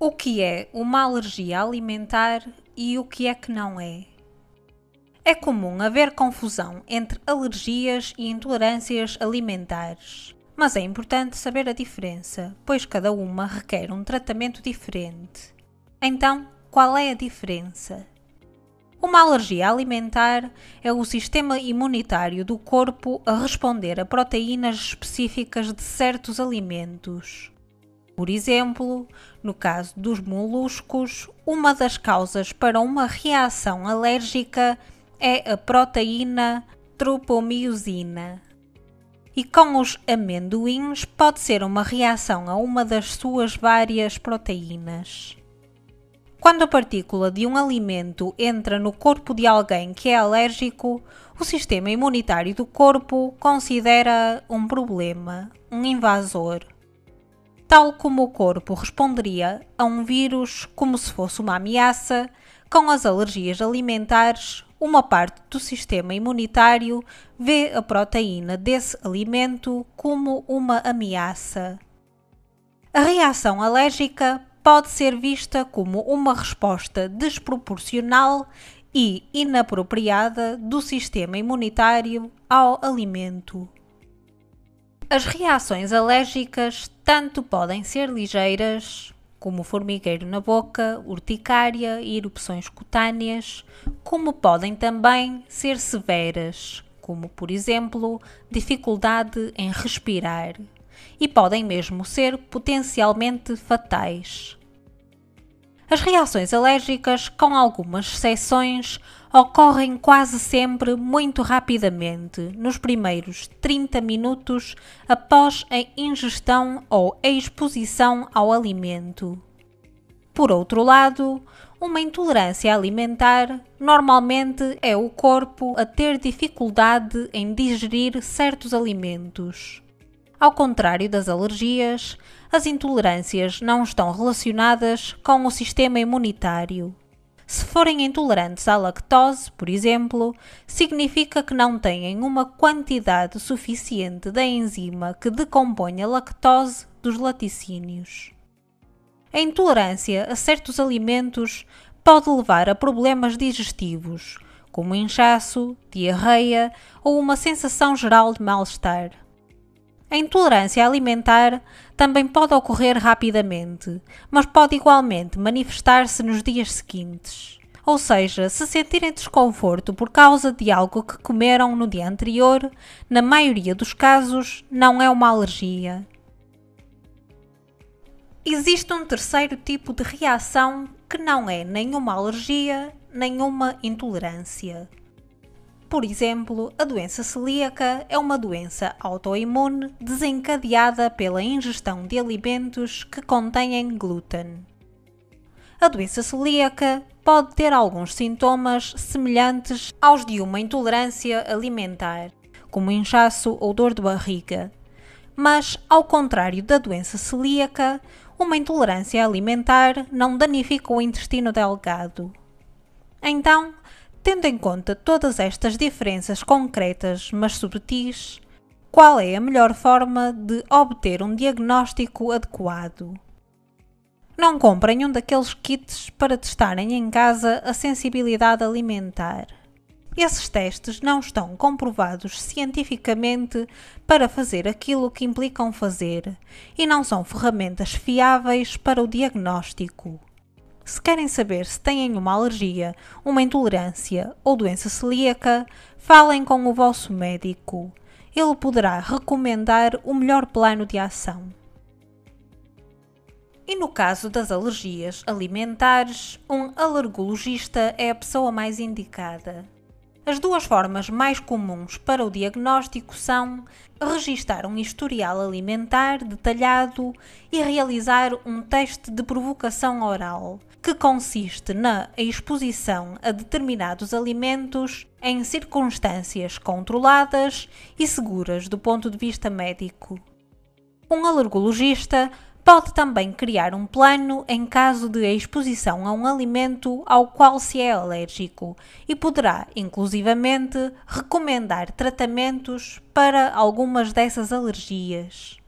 O que é uma alergia alimentar e o que é que não é? É comum haver confusão entre alergias e intolerâncias alimentares, mas é importante saber a diferença, pois cada uma requer um tratamento diferente. Então, qual é a diferença? Uma alergia alimentar é o sistema imunitário do corpo a responder a proteínas específicas de certos alimentos. Por exemplo, no caso dos moluscos, uma das causas para uma reação alérgica é a proteína tropomiosina. E com os amendoins pode ser uma reação a uma das suas várias proteínas. Quando a partícula de um alimento entra no corpo de alguém que é alérgico, o sistema imunitário do corpo considera um problema, um invasor. Tal como o corpo responderia a um vírus como se fosse uma ameaça, com as alergias alimentares, uma parte do sistema imunitário vê a proteína desse alimento como uma ameaça. A reação alérgica pode ser vista como uma resposta desproporcional e inapropriada do sistema imunitário ao alimento. As reações alérgicas tanto podem ser ligeiras, como formigueiro na boca, urticária e erupções cutâneas, como podem também ser severas, como por exemplo, dificuldade em respirar, e podem mesmo ser potencialmente fatais. As reações alérgicas, com algumas exceções, ocorrem quase sempre muito rapidamente, nos primeiros 30 minutos após a ingestão ou a exposição ao alimento. Por outro lado, uma intolerância alimentar normalmente é o corpo a ter dificuldade em digerir certos alimentos. Ao contrário das alergias, as intolerâncias não estão relacionadas com o sistema imunitário. Se forem intolerantes à lactose, por exemplo, significa que não têm uma quantidade suficiente da enzima que decompõe a lactose dos laticínios. A intolerância a certos alimentos pode levar a problemas digestivos, como inchaço, diarreia ou uma sensação geral de mal-estar. A intolerância alimentar também pode ocorrer rapidamente, mas pode igualmente manifestar-se nos dias seguintes. Ou seja, se sentirem desconforto por causa de algo que comeram no dia anterior, na maioria dos casos não é uma alergia. Existe um terceiro tipo de reação que não é nenhuma alergia, nenhuma intolerância. Por exemplo, a doença celíaca é uma doença autoimune desencadeada pela ingestão de alimentos que contêm glúten. A doença celíaca pode ter alguns sintomas semelhantes aos de uma intolerância alimentar, como inchaço ou dor de barriga. Mas, ao contrário da doença celíaca, uma intolerância alimentar não danifica o intestino delgado. Então, tendo em conta todas estas diferenças concretas, mas subtis, qual é a melhor forma de obter um diagnóstico adequado? Não comprem um daqueles kits para testarem em casa a sensibilidade alimentar. Esses testes não estão comprovados cientificamente para fazer aquilo que implicam fazer e não são ferramentas fiáveis para o diagnóstico. Se querem saber se têm uma alergia, uma intolerância ou doença celíaca, falem com o vosso médico. Ele poderá recomendar o melhor plano de ação. E no caso das alergias alimentares, um alergologista é a pessoa mais indicada. As duas formas mais comuns para o diagnóstico são registar um historial alimentar detalhado e realizar um teste de provocação oral, que consiste na exposição a determinados alimentos em circunstâncias controladas e seguras do ponto de vista médico. Um alergologista pode também criar um plano em caso de exposição a um alimento ao qual se é alérgico e poderá, inclusivamente, recomendar tratamentos para algumas dessas alergias.